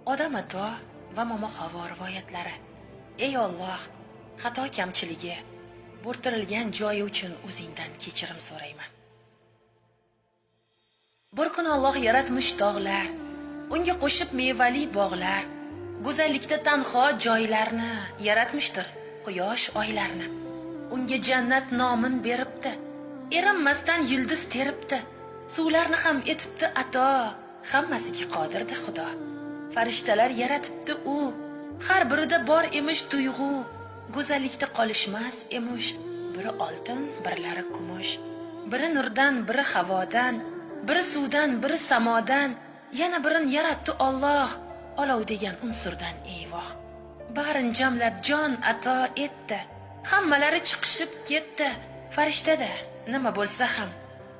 Odam ato va momo Havo rivoyatlari. Ey Alloh, xato kamchiligi, bo'rtirilgan joyi uchun o'zingdan kechirim so'rayman. Bir kun Alloh yaratmish tog'lar, unga qo'shib mevali bog'lar, go'zallikda tanho joylarni yaratmishdir, quyosh oylarni. Unga jannat nomin beribdi, erinmasdan yulduz teribdi, suvlarni ham etibdi ato, hammasiga qodirdi Xudo. Farishtalar yaratibdi u, har birida bor emish tuyg'u, go'zallikda qolishmas emish, biri oltin, birlari kumush, biri nurdan, biri havodan, biri suvdan, biri samodan, yana birini yaratdi Alloh, olov degan unsurdan eyvoh. Barin jamlab jon ato etdi, hammalari chiqishib ketdi. Farishtada nima bo'lsa ham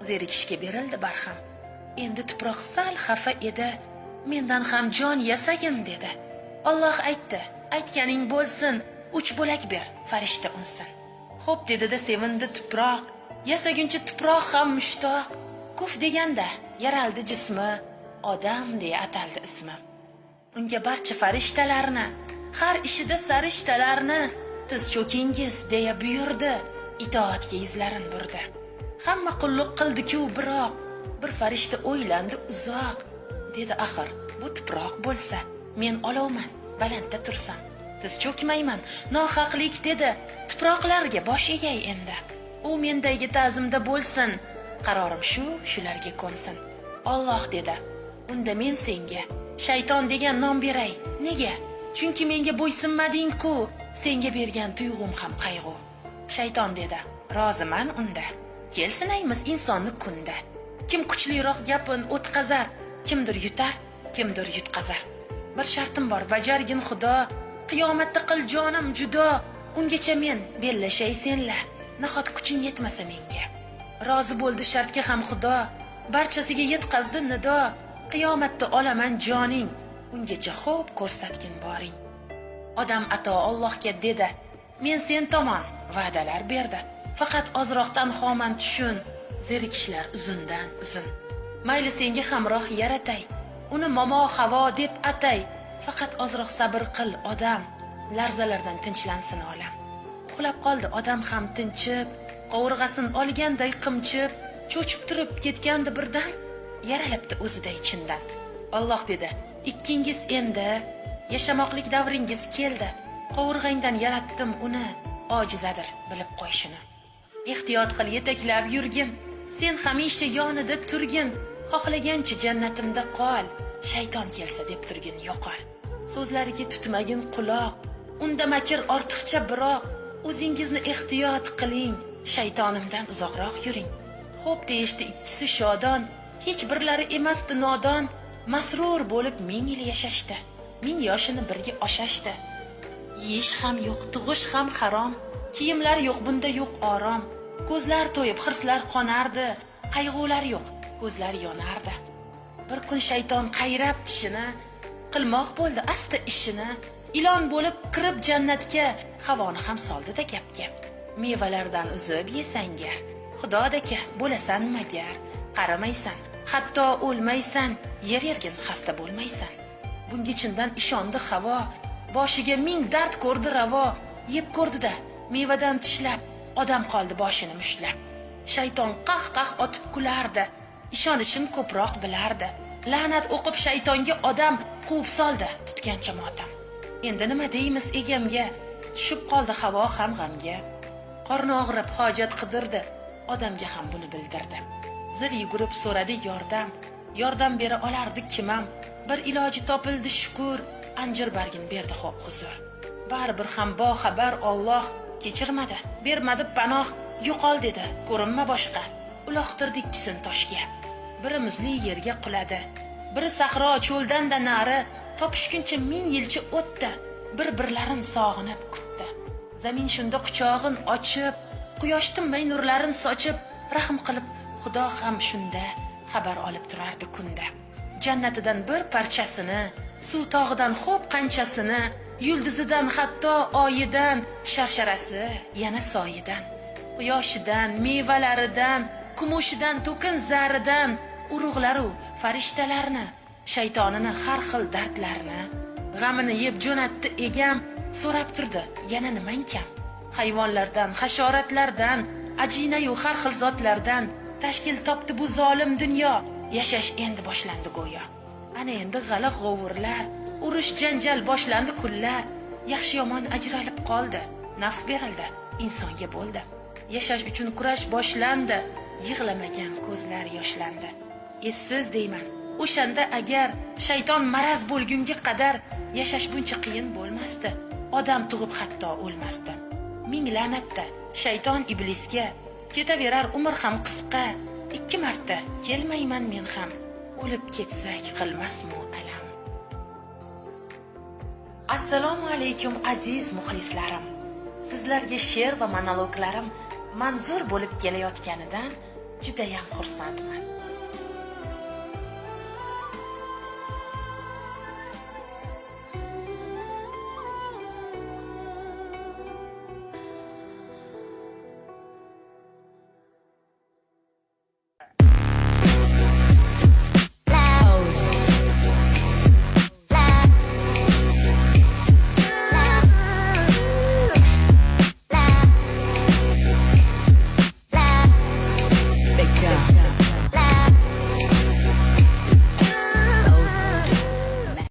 zerikishga berildi barham. Endi tuproq sal xafa edi, mendan ham jon yasagin dedi. Alloh aytdi, aytganing bo'lsin, 3 bo'lak ber, farishta unsin. Xo'p dedi-da sevindi tuproq, yasaguncha tuproq ham mushtoq. Kuf deganda yaraldi jismi, odam deya ataldi ismi. Unga barcha farishtalarni, har ishida sarishtalarni, tiz cho'kingiz deya buyurdi, itoatga yuzlarin burdi. Hamma qulluq qildi-ku, biroq bir farishta o'ylandi uzoq. Dedi axir, bu tuproq bo'lsa, men olovman, balandda tursam, tiz cho'kmayman, nohaqlik dedi, tuproqlarga bosh egay endi. U mendagi ta'zimda bo'lsin, qarorim shularga ko'nsin. Alloh dedi, unda men senga shayton degan nom beray. Nega? Chunki menga bo'ysunmading-ku, senga bergan tuyg'um ham qayg'u. Shayton dedi, roziman unda, kelsinaymiz insonni kunda. Kim kuchliroq gapin o'tkazar, kimdir yutar, kimdir yutqazar. Bir shartim bor, bajargin Xudo, qiyomatda qil jonim judo, ungacha men bellashay senla, nahot kuching yetmasa menga. Rozi bo'ldi shartga ham Xudo, barchasiga yetkazdi nido, qiyomatda olaman joning, ungacha xo'p ko'rsatgin boring. Odam ato Allohga dedi, men sen tomon va'dalar berdi, faqat ozroqdan xoman tushun, zerikishlar uzundan uzun. Mayli senga hamroh yaratay, uni momo Havo deb atay, faqat ozroq sabr qil odam, larzalardan tinchlansin olam. Uxlab qoldi odam ham tinchib, qovurg'asin olganday qimchib, cho'chib turib ketgandi birdan, yaralibdi o'zida ichindan. Alloh dedi, ikkingiz endi yashamoqlik davringiz keldi, qovurg'angdan yaratdim uni, ojizadir, bilib qo'y shuni. Ehtiyot qil, yetaklab yurgin, sen hamisha yonida turgin, xohlagancha jannatimda qol, shayton kelsa deb turgin yo'qol. So'zlariga tutmagin quloq, unda makr ortiqcha biroq, o'zingizni ehtiyot qiling, shaytonimdan uzoqroq yuring. Xo'p deyishdi ikkisi shodon, hech birlari emasdi nodon, masrur bo'lib 1000 yil yashashdi, 1000 yoshini birga oshashdi. Yeyish ham yo'q, tug'ish ham harom, kiyimlar yo'q, bunda yo'q orom. Ko'zlar to'yib, hirslar qonardi, qayg'ular yo'q, ko'zlar yonardi. Bir kun shayton qayrab tishini, qilmoq bo'ldi asta ishini, ilon bo'lib kirib jannatga, Havoni ham soldi-da gapga. Mevalardan uzib yesanga, Xudodaka bo'lasan magar, qaramaysan, hatto o'lmaysan, yevergin xasta bo'lmaysan. Bunga chindan ishondi Havo, boshiga 1000 dard ko'rdi ravo, yeb ko'rdi-da, mevadan tishlab, odam qoldi boshini mushlab. Shayton qah-qah otib kulardi, ishonishim ko'proq bilardi. La'nat o'qib shaytonga odam quvib soldi, tutgancha motam. Endi nima deymiz egamga, tushib qoldi Havo ham g'amga. Qorni og'rib hojat qidirdi, odamga ham buni bildirdi. Zir yugurib so'radi yordam bera olardi kimam. Bir iloji topildi shukr, anjir bargin berdi xo'p huzur. Baribir ham boxabar Alloh kechirmadi, bermadi panoh, yo'qol dedi, ko'rinma boshqa. Uloqtirdi ikkisin toshga. Biri muzli yerga quladi, biri sahro cho'ldan-da nari, topishguncha 1000 yilcha o'tdi, bir-birlarin sog'inib kutdi. Zamin shunda quchog'in ochib, quyosh tinmay nurlarin sochib, rahm qilib Xudo ham shunda xabar olib turardi kunda. Jannatidan bir parchasini, suv tog'idan xo'p qanchasini, yulduzidan hatto oyidan, sharsharasi yana soyidan, quyoshidan, mevalaridan, kumushidan, to'kin zaridan, urug'laru farishtalarni shaytonini har xil dardlarni, g'amini yeb jo'natdi egam, so'rab turdi, yana nimang kam? Hayvonlardan, hasharotlardan, ajinayu har xil zotlardan tashkil topdi bu zolim dunyo. Yashash endi boshlandi go'yo. Ana endi g'ala g'ovurlar, urush janjal boshlandi kunlar. Yaxshi yomon ajralib qoldi, nafs berildi, insonga bo'ldi. Yashash uchun kurash boshlandi, yig'lamagan ko'zlar yoshlandi. Essiz deyman, o'shanda agar shayton maraz bo'lgunga qadar yashash buncha qiyin bo'lmasdi. Odam tug'ib hatto o'lmasdi. Ming la'natda shayton iblisga, ketaverar umr ham qisqa. 2 marta kelmayman men ham, o'lib ketsak qilmasmi alam. Assalomu alaykum aziz muxlislarim. Sizlarga she'r va monologlarim manzur bo'lib kelayotganidan juda ham xursandman.